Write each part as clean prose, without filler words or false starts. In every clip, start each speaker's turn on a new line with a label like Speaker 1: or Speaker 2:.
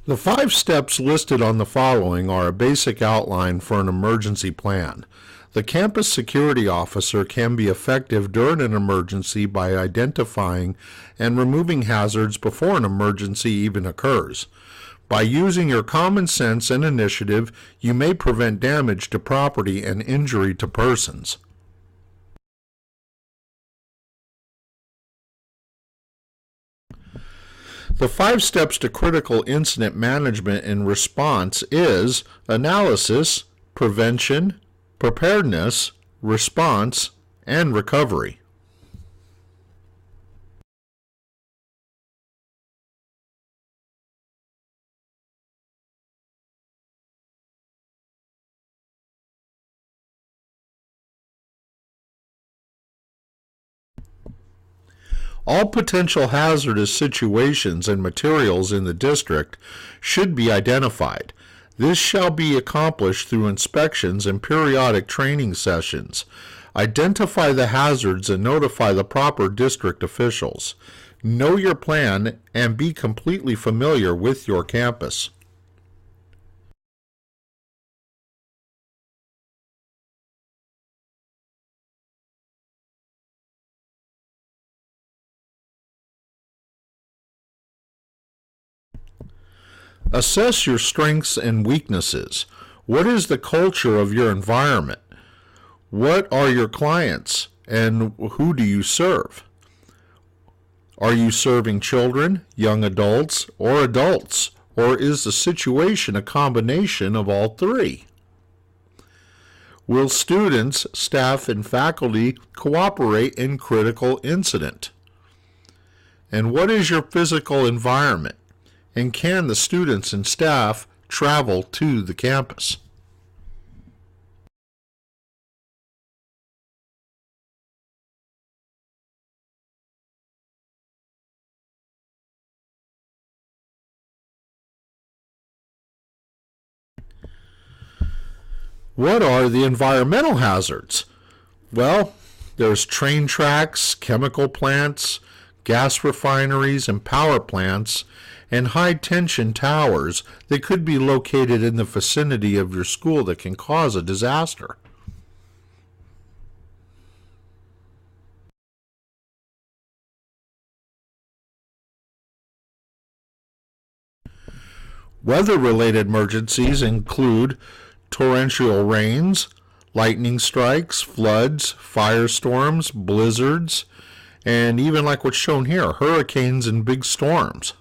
Speaker 1: The 5 steps listed on the following are a basic outline for an emergency plan. The campus security officer can be effective during an emergency by identifying and removing hazards before an emergency even occurs. By using your common sense and initiative, you may prevent damage to property and injury to persons. The 5 steps to critical incident management and response is analysis, prevention, preparedness, response, and recovery. All potential hazardous situations and materials in the district should be identified. This shall be accomplished through inspections and periodic training sessions. Identify the hazards and notify the proper district officials. Know your plan and be completely familiar with your campus. Assess your strengths and weaknesses. What is the culture of your environment? What are your clients and who do you serve? Are you serving children, young adults, or adults? Or is the situation a combination of all three? Will students, staff, and faculty cooperate in critical incident? And what is your physical environment? And can the students and staff travel to the campus? What are the environmental hazards? Well, there's train tracks, chemical plants, gas refineries, and power plants, and high-tension towers that could be located in the vicinity of your school that can cause a disaster. Weather-related emergencies include torrential rains, lightning strikes, floods, firestorms, blizzards, and even like what's shown here, hurricanes and big storms.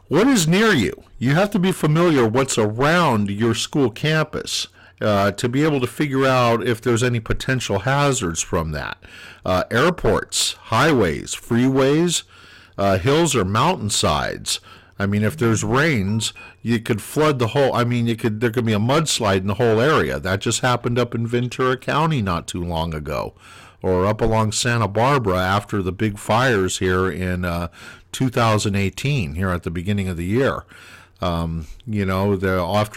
Speaker 1: What is near you? You have to be familiar what's around your school campus to be able to figure out if there's any potential hazards from that. Airports, highways, freeways, hills or mountainsides. I mean, if there's rains, you could flood the whole. I mean, there could be a mudslide in the whole area. That just happened up in Ventura County not too long ago, or up along Santa Barbara after the big fires here in 2018, here at the beginning of the year. After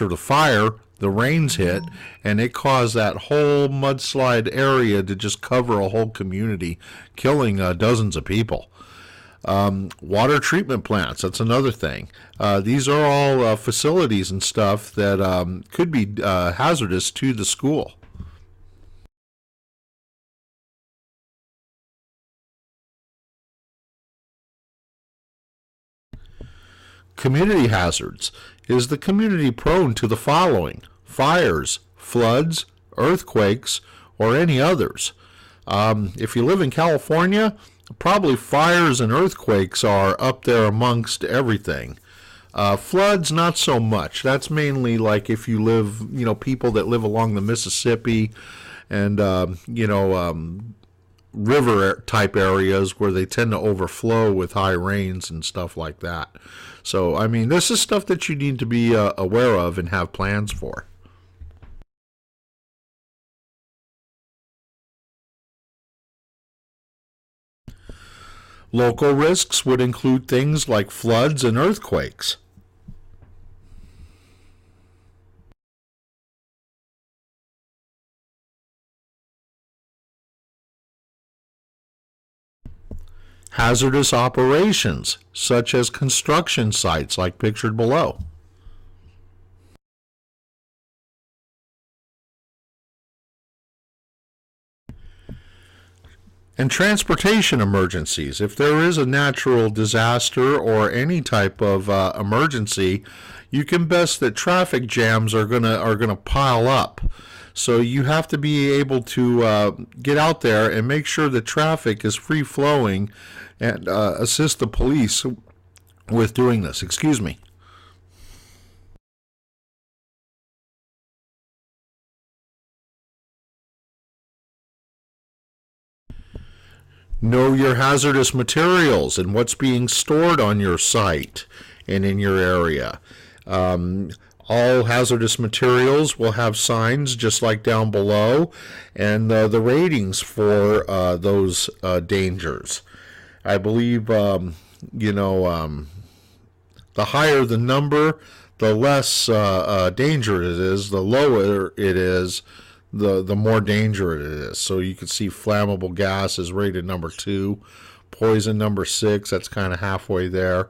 Speaker 1: the fire, the rains hit, and it caused that whole mudslide area to just cover a whole community, killing dozens of people. Water treatment plants, that's another thing. These are all facilities and stuff that could be hazardous to the school. Community hazards. Is the community prone to the following: fires, floods, earthquakes, or any others? If you live in California, probably fires and earthquakes are up there amongst everything. Floods, not so much. That's mainly like if you live, people that live along the Mississippi and, river type areas where they tend to overflow with high rains and stuff like that. So, I mean, this is stuff that you need to be aware of and have plans for. Local risks would include things like floods and earthquakes. hazardous operations, such as construction sites like pictured below. And transportation emergencies. If there is a natural disaster or any type of emergency, you can best that traffic jams are gonna pile up. So you have to be able to get out there and make sure the traffic is free flowing, and assist the police with doing this. Excuse me. Know your hazardous materials and what's being stored on your site and in your area. All hazardous materials will have signs just like down below, and the ratings for those dangers. I believe, the higher the number, the less danger it is. The lower it is, the more danger it is. So you can see flammable gas is rated number 2, poison number 6, that's kind of halfway there,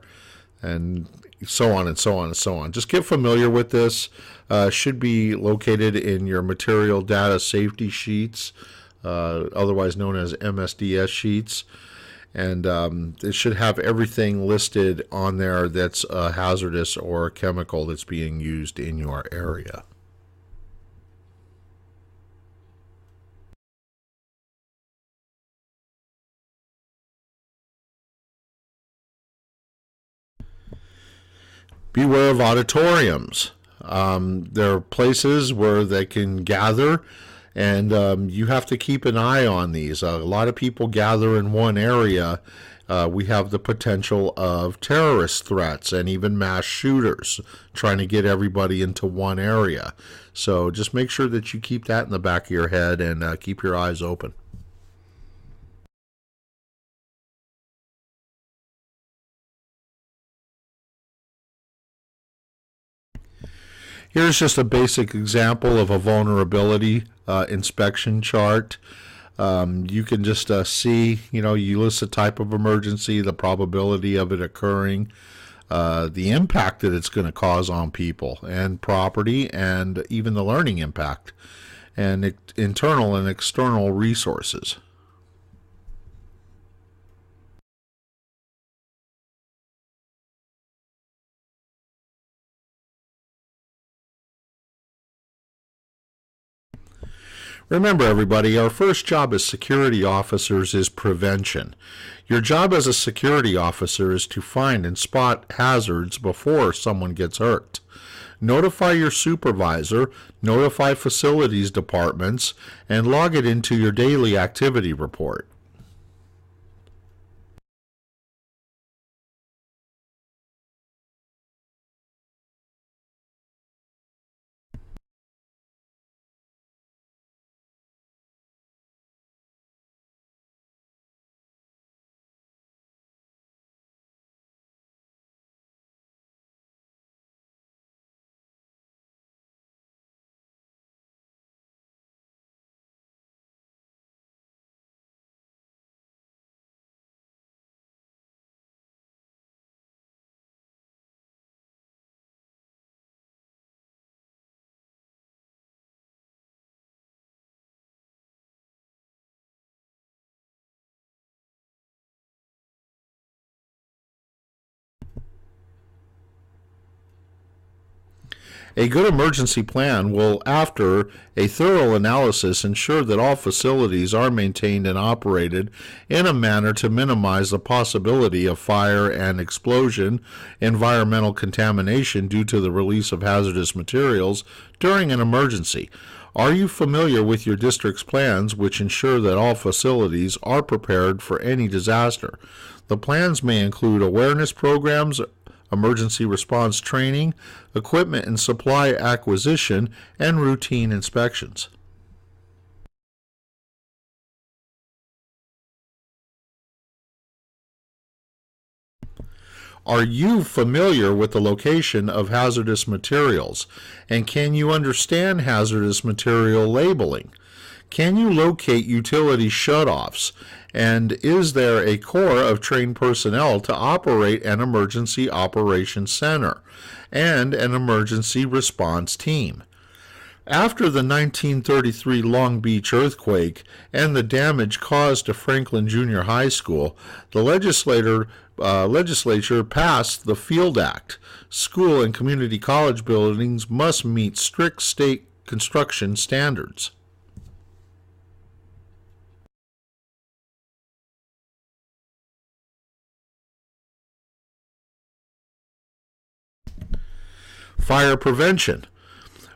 Speaker 1: and so on and so on and so on. Just get familiar with this. Should be located in your material data safety sheets, otherwise known as MSDS sheets. And it should have everything listed on there that's hazardous or chemical that's being used in your area. Beware of auditoriums. There are places where they can gather, and you have to keep an eye on these. A lot of people gather in one area. We have the potential of terrorist threats and even mass shooters trying to get everybody into one area. So just make sure that you keep that in the back of your head and keep your eyes open. Here's just a basic example of a vulnerability inspection chart. You can just see, you list the type of emergency, the probability of it occurring, the impact that it's going to cause on people and property, and even the learning impact, and internal and external resources. Remember, everybody, our first job as security officers is prevention. Your job as a security officer is to find and spot hazards before someone gets hurt. Notify your supervisor, notify facilities departments, and log it into your daily activity report. A good emergency plan will, after a thorough analysis, ensure that all facilities are maintained and operated in a manner to minimize the possibility of fire and explosion, environmental contamination due to the release of hazardous materials during an emergency. Are you familiar with your district's plans, which ensure that all facilities are prepared for any disaster? The plans may include awareness programs, emergency response training, equipment and supply acquisition, and routine inspections. Are you familiar with the location of hazardous materials? And can you understand hazardous material labeling? Can you locate utility shutoffs? And is there a corps of trained personnel to operate an emergency operations center and an emergency response team? After the 1933 Long Beach earthquake and the damage caused to Franklin Junior High School, the legislature passed the Field Act. School and community college buildings must meet strict state construction standards. Fire prevention.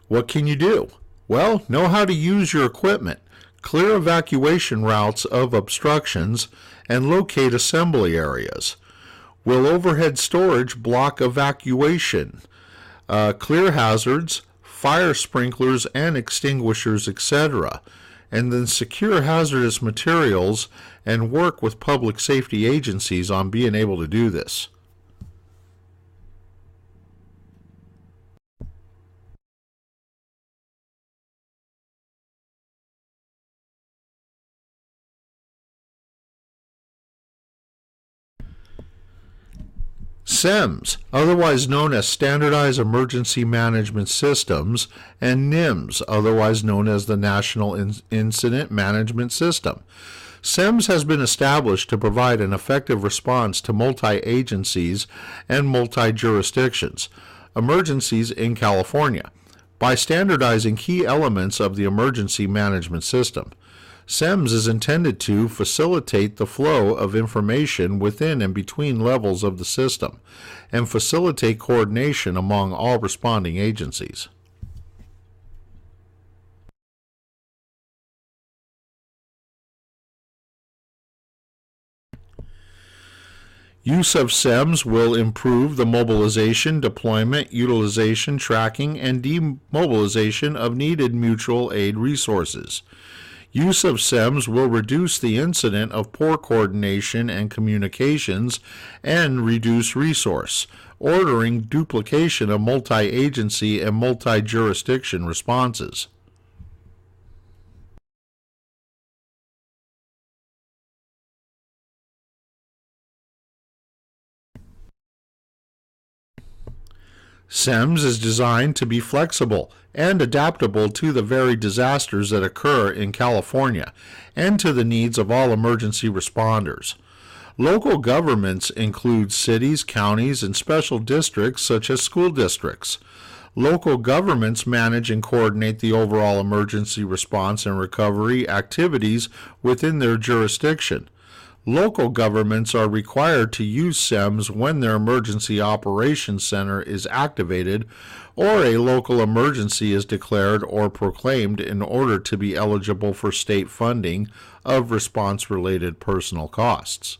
Speaker 1: What can you do? Well, know how to use your equipment, clear evacuation routes of obstructions, and locate assembly areas. Will overhead storage block evacuation? Clear hazards, fire sprinklers and extinguishers, etc. And then secure hazardous materials and work with public safety agencies on being able to do this. SEMS, otherwise known as Standardized Emergency Management Systems, and NIMS, otherwise known as the National Incident Management System. SEMS has been established to provide an effective response to multi-agencies and multi-jurisdictions emergencies in California by standardizing key elements of the emergency management system. SEMS is intended to facilitate the flow of information within and between levels of the system and facilitate coordination among all responding agencies. Use of SEMS will improve the mobilization, deployment, utilization, tracking, and demobilization of needed mutual aid resources. Use of SEMS will reduce the incident of poor coordination and communications and reduce resource, ordering duplication of multi-agency and multi-jurisdiction responses. SEMS is designed to be flexible and adaptable to the varied disasters that occur in California and to the needs of all emergency responders. Local governments include cities, counties, and special districts such as school districts. Local governments manage and coordinate the overall emergency response and recovery activities within their jurisdiction. Local governments are required to use SEMS when their emergency operations center is activated or a local emergency is declared or proclaimed in order to be eligible for state funding of response-related personal costs.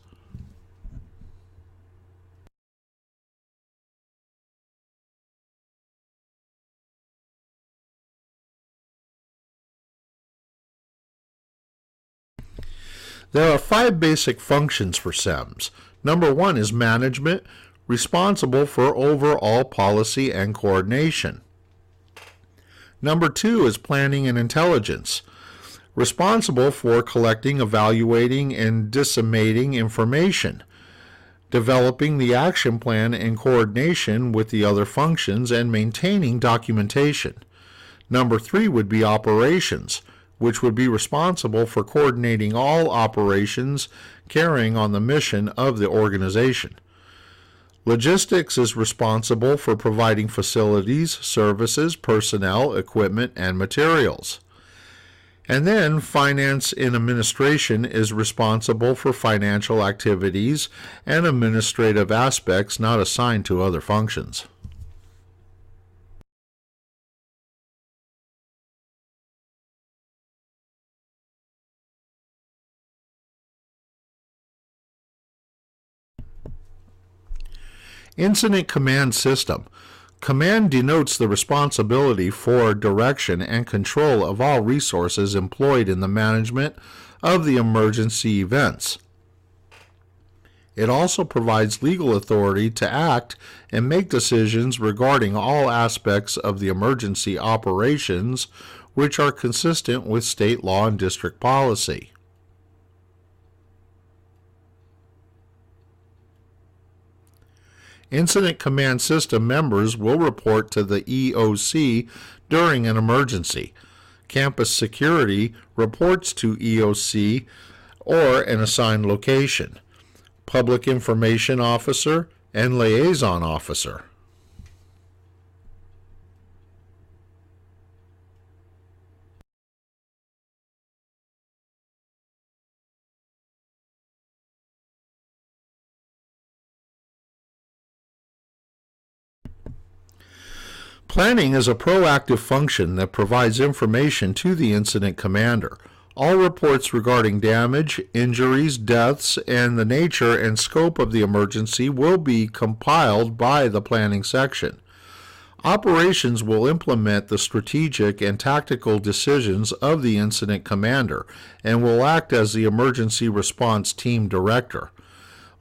Speaker 1: There are 5 basic functions for SEMS. Number 1 is management, responsible for overall policy and coordination. Number 2 is planning and intelligence, responsible for collecting, evaluating, and disseminating information, developing the action plan in coordination with the other functions, and maintaining documentation. Number 3 would be operations, which would be responsible for coordinating all operations carrying on the mission of the organization. Logistics is responsible for providing facilities, services, personnel, equipment, and materials. And then finance and administration is responsible for financial activities and administrative aspects not assigned to other functions. Incident Command System. Command denotes the responsibility for direction and control of all resources employed in the management of the emergency events. It also provides legal authority to act and make decisions regarding all aspects of the emergency operations which are consistent with state law and district policy. Incident Command System members will report to the EOC during an emergency. Campus security reports to EOC or an assigned location. Public Information Officer and Liaison Officer. Planning is a proactive function that provides information to the incident commander. All reports regarding damage, injuries, deaths, and the nature and scope of the emergency will be compiled by the planning section. Operations will implement the strategic and tactical decisions of the incident commander and will act as the emergency response team director.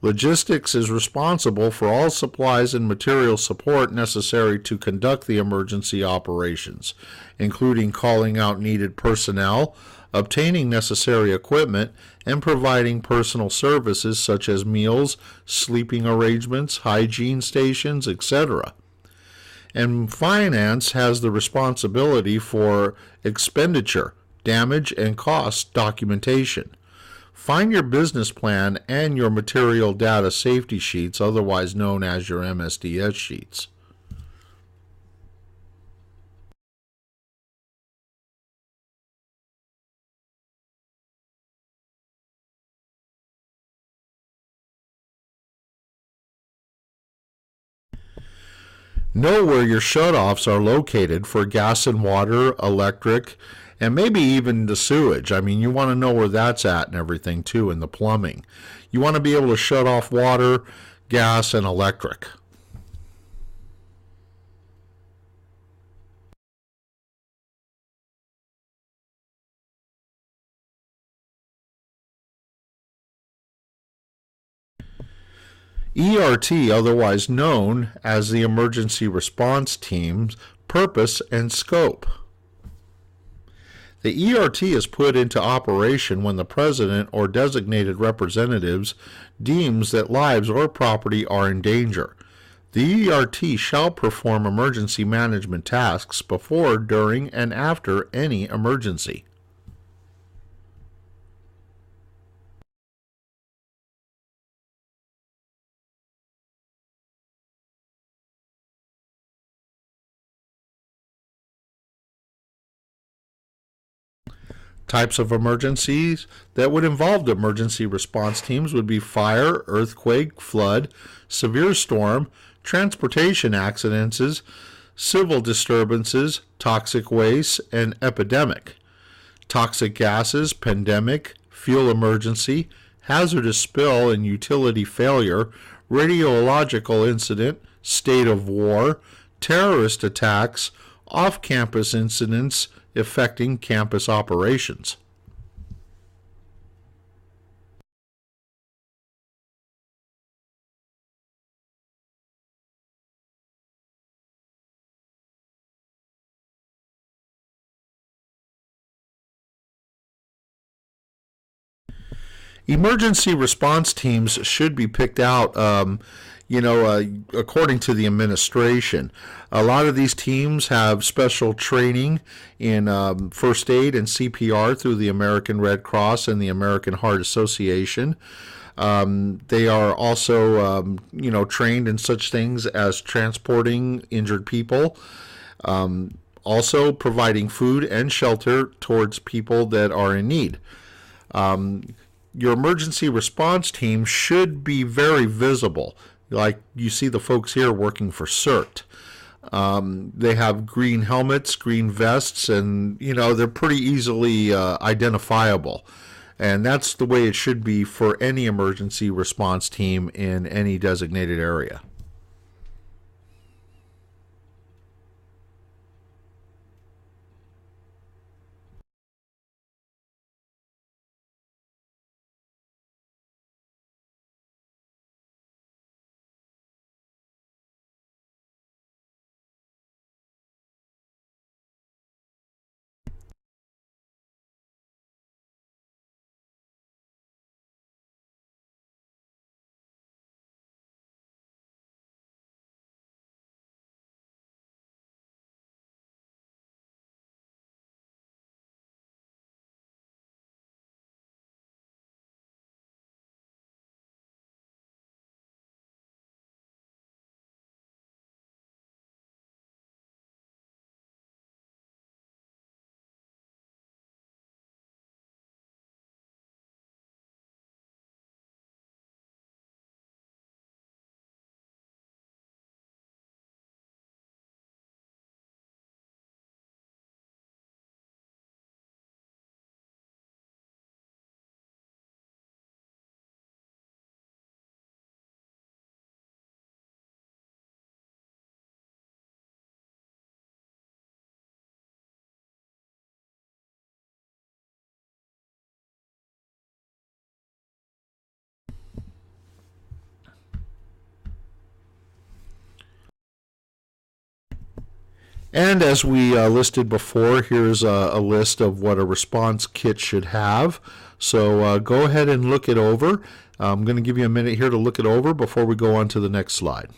Speaker 1: Logistics is responsible for all supplies and material support necessary to conduct the emergency operations, including calling out needed personnel, obtaining necessary equipment, and providing personal services such as meals, sleeping arrangements, hygiene stations, etc. And finance has the responsibility for expenditure, damage, and cost documentation. Find your business plan and your material data safety sheets, otherwise known as your MSDS sheets. Know where your shutoffs are located for gas and water, electric, and maybe even the sewage. I mean, you want to know where that's at and everything too, and the plumbing. You want to be able to shut off water, gas, and electric. ERT, otherwise known as the Emergency Response Team's purpose and scope. The ERT is put into operation when the President or designated representatives deems that lives or property are in danger. The ERT shall perform emergency management tasks before, during, and after any emergency. Types of emergencies that would involve emergency response teams would be fire, earthquake, flood, severe storm, transportation accidents, civil disturbances, toxic waste, and epidemic. Toxic gases, pandemic, fuel emergency, hazardous spill and utility failure, radiological incident, state of war, terrorist attacks, off-campus incidents affecting campus operations. Emergency response teams should be picked out, according to the administration. A lot of these teams have special training in first aid and CPR through the American Red Cross and the American Heart Association. They are also, trained in such things as transporting injured people, also providing food and shelter towards people that are in need. Your emergency response team should be very visible. Like you see the folks here working for CERT. They have green helmets, green vests, and they're pretty easily identifiable. And that's the way it should be for any emergency response team in any designated area. And as we listed before, here's a list of what a response kit should have. So go ahead and look it over. I'm going to give you a minute here to look it over before we go on to the next slide.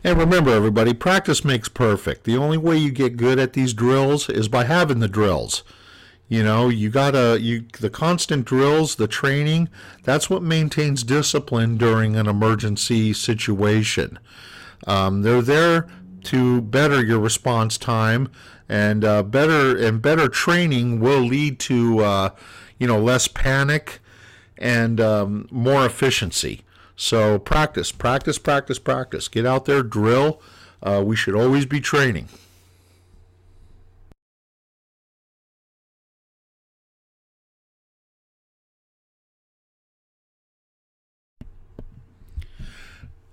Speaker 1: And remember, everybody, practice makes perfect. The only way you get good at these drills is by having the drills. You know, the constant drills, the training, that's what maintains discipline during an emergency situation. They're there to better your response time, and better training will lead to less panic and more efficiency. So practice, practice, practice, practice. Get out there, drill. We should always be training.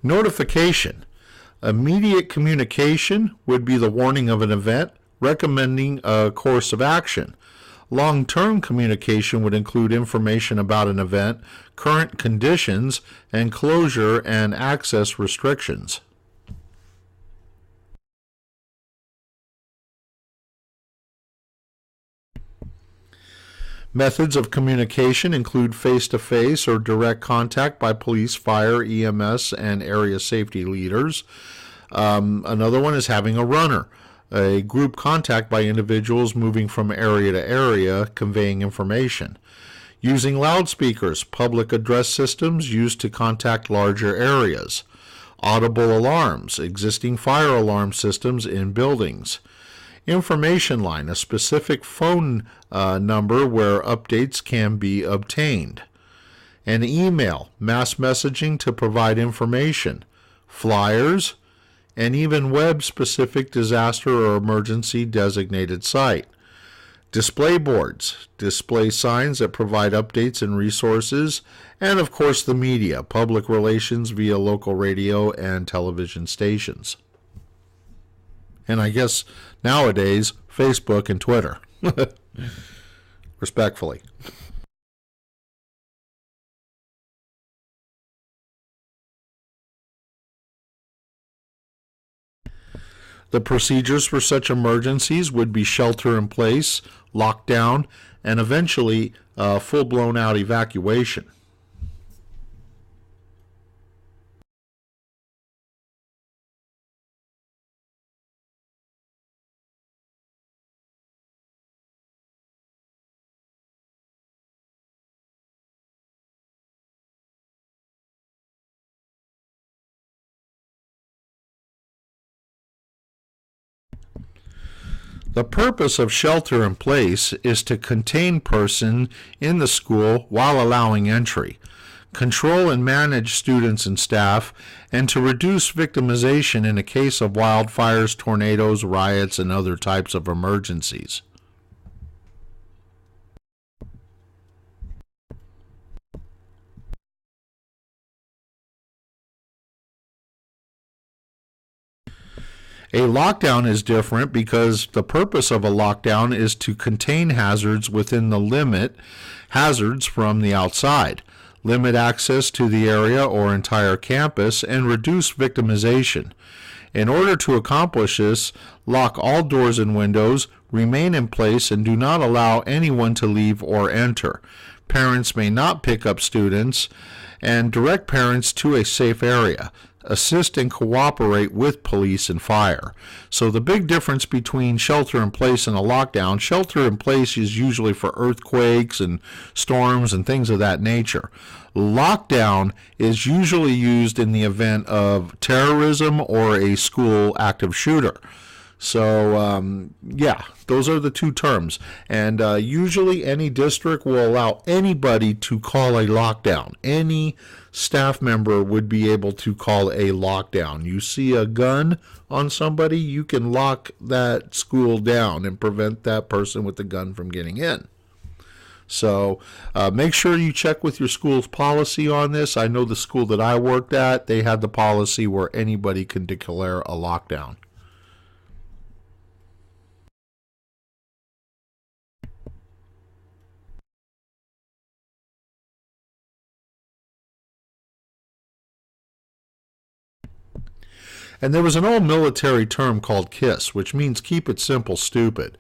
Speaker 1: Notification. Immediate communication would be the warning of an event, recommending a course of action. Long-term communication would include information about an event, current conditions, and closure and access restrictions. Methods of communication include face-to-face or direct contact by police, fire, EMS, and area safety leaders. Another one is having a runner, a group contact by individuals moving from area to area, conveying information. Using loudspeakers, public address systems used to contact larger areas. Audible alarms, existing fire alarm systems in buildings. Information line, a specific phone number where updates can be obtained. An email, mass messaging to provide information. Flyers, and even web-specific disaster or emergency designated site. Display boards, display signs that provide updates and resources, and of course the media, public relations via local radio and television stations. And I guess nowadays, Facebook and Twitter. Respectfully. The procedures for such emergencies would be shelter in place, lockdown, and eventually full-blown out evacuation. The purpose of shelter in place is to contain person in the school while allowing entry, control and manage students and staff, and to reduce victimization in the case of wildfires, tornadoes, riots, and other types of emergencies. A lockdown is different because the purpose of a lockdown is to contain hazards within the limit, hazards from the outside, limit access to the area or entire campus, and reduce victimization. In order to accomplish this, lock all doors and windows, remain in place, and do not allow anyone to leave or enter. Parents may not pick up students, and direct parents to a safe area. Assist and cooperate with police and fire. So the big difference between shelter in place and a lockdown, shelter in place is usually for earthquakes and storms and things of that nature. Lockdown is usually used in the event of terrorism or a school active shooter. So, those are the two terms. And usually any district will allow anybody to call a lockdown. Any staff member would be able to call a lockdown. You see a gun on somebody, you can lock that school down and prevent that person with the gun from getting in. So make sure you check with your school's policy on this. I know the school that I worked at, they had the policy where anybody can declare a lockdown. And there was an old military term called KISS, which means keep it simple, stupid.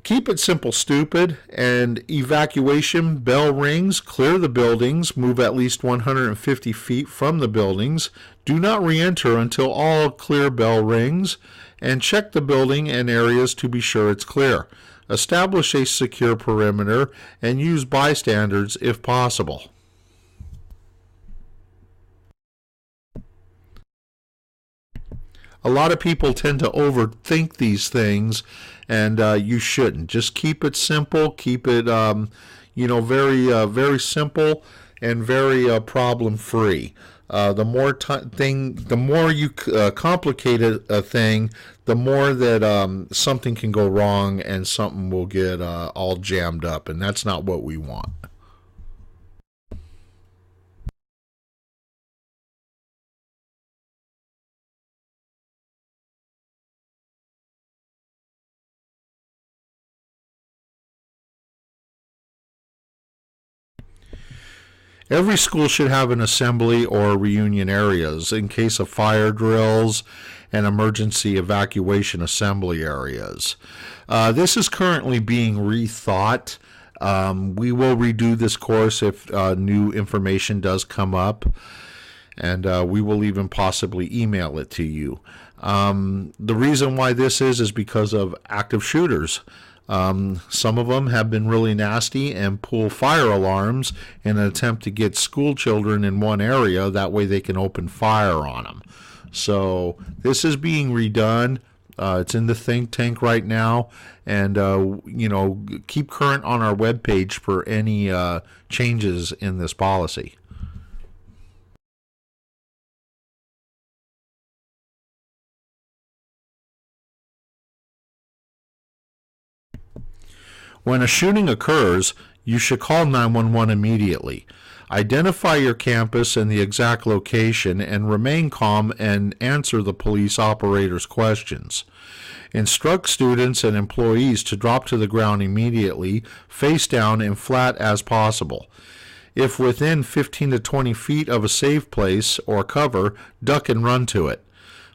Speaker 1: Keep it simple, stupid, and evacuation bell rings, clear the buildings, move at least 150 feet from the buildings, do not re-enter until all clear bell rings, and check the building and areas to be sure it's clear. Establish a secure perimeter and use bystanders if possible. A lot of people tend to overthink these things, and you shouldn't. Just keep it simple. Keep it, very simple and very problem free. The more you complicate a thing, the more that something can go wrong and something will get all jammed up, and that's not what we want. Every school should have an assembly or reunion areas in case of fire drills and emergency evacuation assembly areas. This is currently being rethought. We will redo this course if new information does come up, and we will even possibly email it to you. The reason why this is because of active shooters. Some of them have been really nasty and pull fire alarms in an attempt to get school children in one area. That way they can open fire on them. So this is being redone. It's in the think tank right now. And, keep current on our webpage for any changes in this policy. When a shooting occurs, you should call 911 immediately. Identify your campus and the exact location and remain calm and answer the police operator's questions. Instruct students and employees to drop to the ground immediately, face down and flat as possible. If within 15 to 20 feet of a safe place or cover, duck and run to it.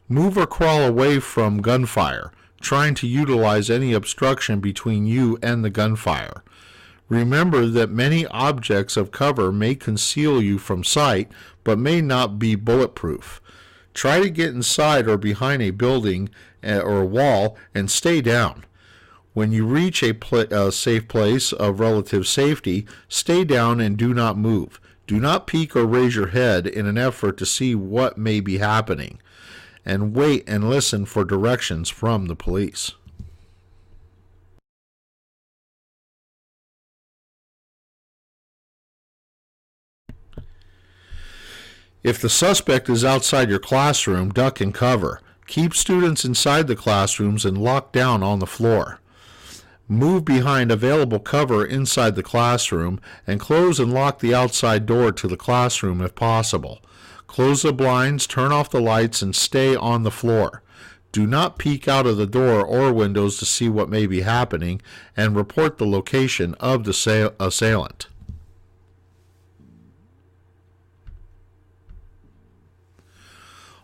Speaker 1: Move or crawl away from gunfire, trying to utilize any obstruction between you and the gunfire. Remember that many objects of cover may conceal you from sight, but may not be bulletproof. Try to get inside or behind a building or a wall and stay down. When you reach a safe place of relative safety, stay down and do not move. Do not peek or raise your head in an effort to see what may be happening, and wait and listen for directions from the police. If the suspect is outside your classroom, duck and cover. Keep students inside the classrooms and lock down on the floor. Move behind available cover inside the classroom and close and lock the outside door to the classroom if possible. Close the blinds, turn off the lights, and stay on the floor. Do not peek out of the door or windows to see what may be happening, and report the location of the assailant.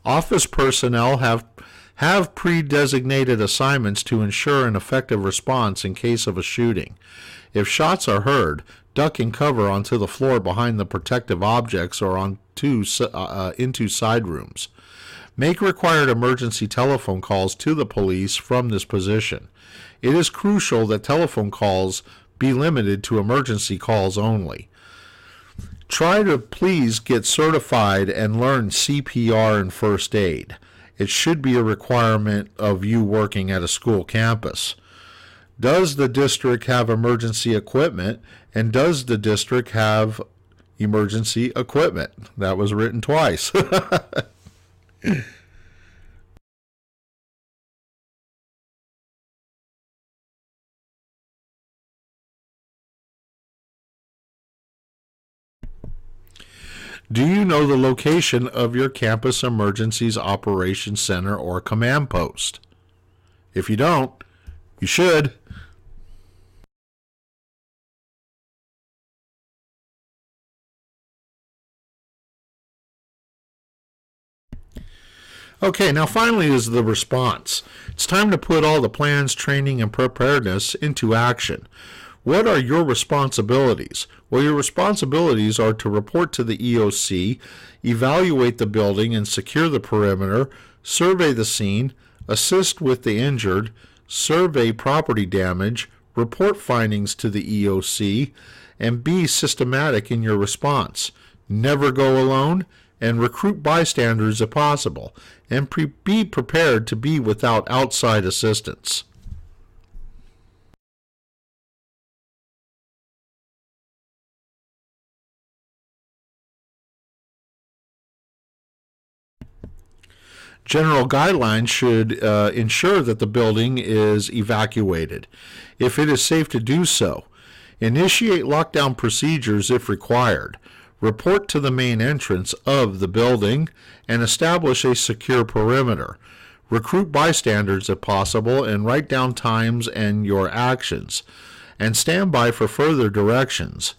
Speaker 1: Office personnel have pre-designated assignments to ensure an effective response in case of a shooting. If shots are heard, duck and cover onto the floor behind the protective objects or into side rooms. Make required emergency telephone calls to the police from this position. It is crucial that telephone calls be limited to emergency calls only. Try to please get certified and learn CPR and first aid. It should be a requirement of you working at a school campus. Does the district have emergency equipment? And does the district have emergency equipment? That was written twice. Do you know the location of your campus emergencies operations center or command post? If you don't, you should. Okay, now finally is the response. It's time to put all the plans, training, and preparedness into action. What are your responsibilities? Well, your responsibilities are to report to the EOC, evaluate the building and secure the perimeter, survey the scene, assist with the injured, survey property damage, report findings to the EOC, and be systematic in your response. Never go alone, and recruit bystanders if possible, and be prepared to be without outside assistance. General guidelines should ensure that the building is evacuated, if it is safe to do so. Initiate lockdown procedures if required. Report to the main entrance of the building and establish a secure perimeter. Recruit bystanders if possible and write down times and your actions. And stand by for further directions.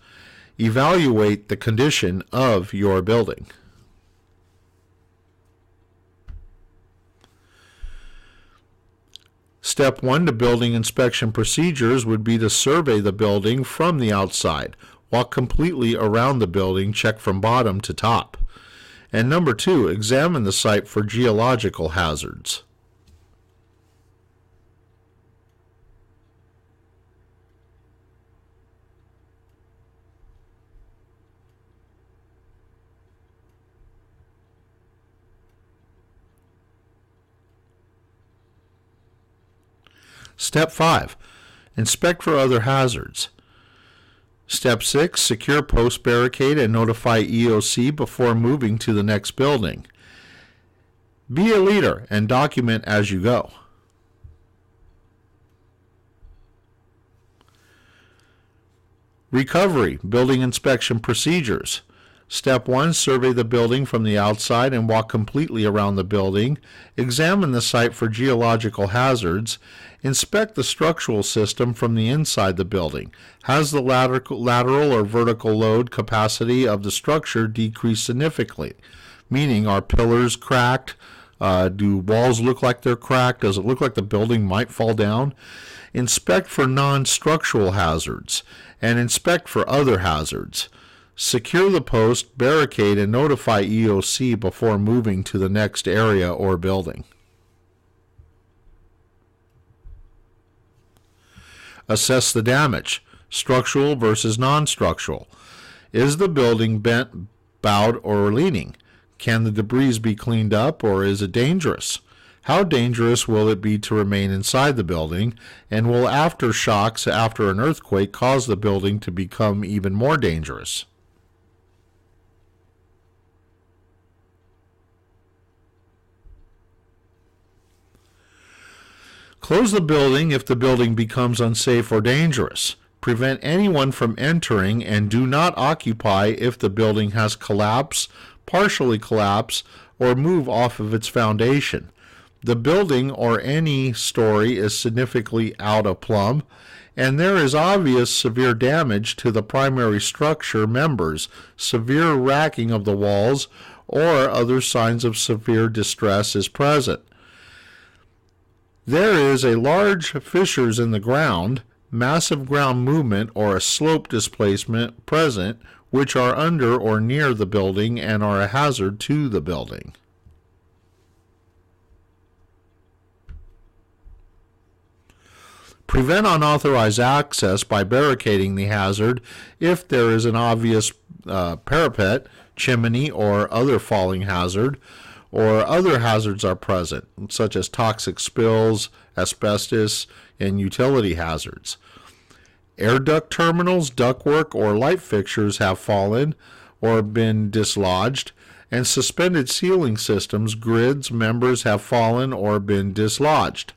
Speaker 1: Evaluate the condition of your building. Step 1 to building inspection procedures would be to survey the building from the outside. Walk completely around the building, check from bottom to top. And number 2, examine the site for geological hazards. Step 5, inspect for other hazards. Step 6, secure post barricade and notify EOC before moving to the next building. Be a leader and document as you go. Recovery, building inspection procedures. Step 1, survey the building from the outside and walk completely around the building. Examine the site for geological hazards. Inspect the structural system from the inside the building. Has the lateral or vertical load capacity of the structure decreased significantly? Meaning, are pillars cracked? Do walls look like they're cracked? Does it look like the building might fall down? Inspect for non-structural hazards and inspect for other hazards. Secure the post, barricade, and notify EOC before moving to the next area or building. Assess the damage, structural versus non-structural. Is the building bent, bowed, or leaning? Can the debris be cleaned up, or is it dangerous? How dangerous will it be to remain inside the building, and will aftershocks after an earthquake cause the building to become even more dangerous? Close the building if the building becomes unsafe or dangerous. Prevent anyone from entering and do not occupy if the building has collapsed, partially collapsed, or move off of its foundation. The building or any story is significantly out of plumb, and there is obvious severe damage to the primary structure members, severe racking of the walls, or other signs of severe distress is present. There is a large fissures in the ground, massive ground movement or a slope displacement present, which are under or near the building and are a hazard to the building. Prevent unauthorized access by barricading the hazard if there is an obvious parapet, chimney, or other falling hazard, or other hazards are present, such as toxic spills, asbestos, and utility hazards. Air duct terminals, ductwork, or light fixtures have fallen or been dislodged, and suspended ceiling systems, grids, members have fallen or been dislodged.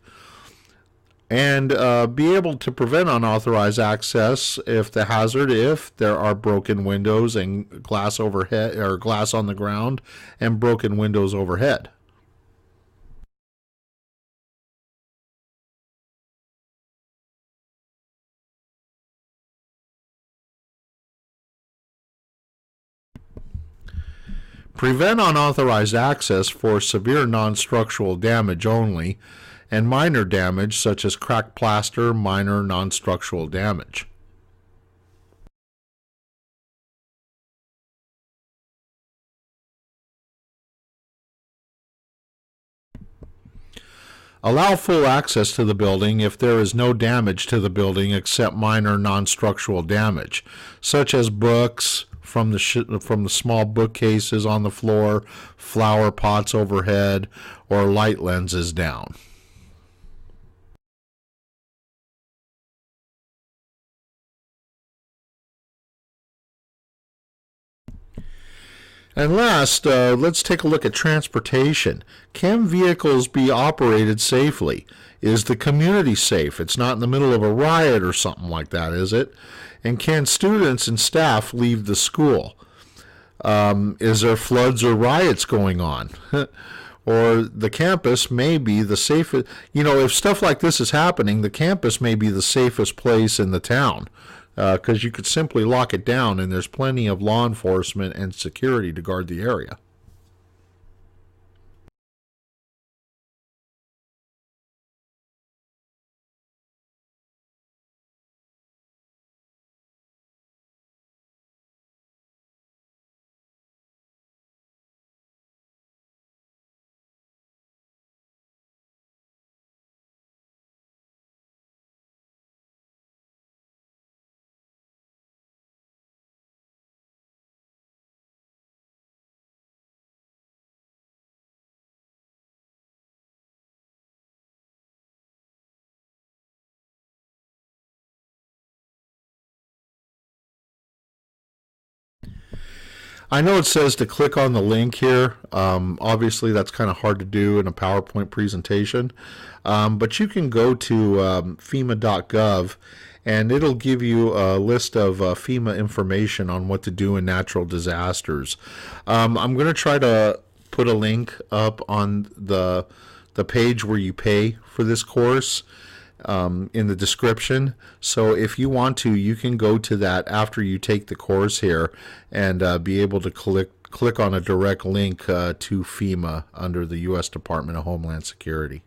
Speaker 1: and be able to prevent unauthorized access if there are broken windows and glass overhead or glass on the ground and broken windows overhead. Prevent unauthorized access for severe non-structural damage only, and minor damage such as cracked plaster, minor non-structural damage. Allow full access to the building if there is no damage to the building except minor non-structural damage, such as books from the small bookcases on the floor, flower pots overhead, or light lenses down. And last, let's take a look at transportation. Can vehicles be operated safely? Is the community safe? It's not in the middle of a riot or something like that, is it? And can students and staff leave the school? Is there floods or riots going on? Or the campus may be the safest. If stuff like this is happening, the campus may be the safest place in the town, because you could simply lock it down and there's plenty of law enforcement and security to guard the area. I know it says to click on the link here. Obviously, that's kind of hard to do in a PowerPoint presentation. But you can go to FEMA.gov and it'll give you a list of FEMA information on what to do in natural disasters. I'm going to try to put a link up on the page where you pay for this course in the description. So if you want to, you can go to that after you take the course here and be able to click on a direct link to FEMA under the U.S. Department of Homeland Security.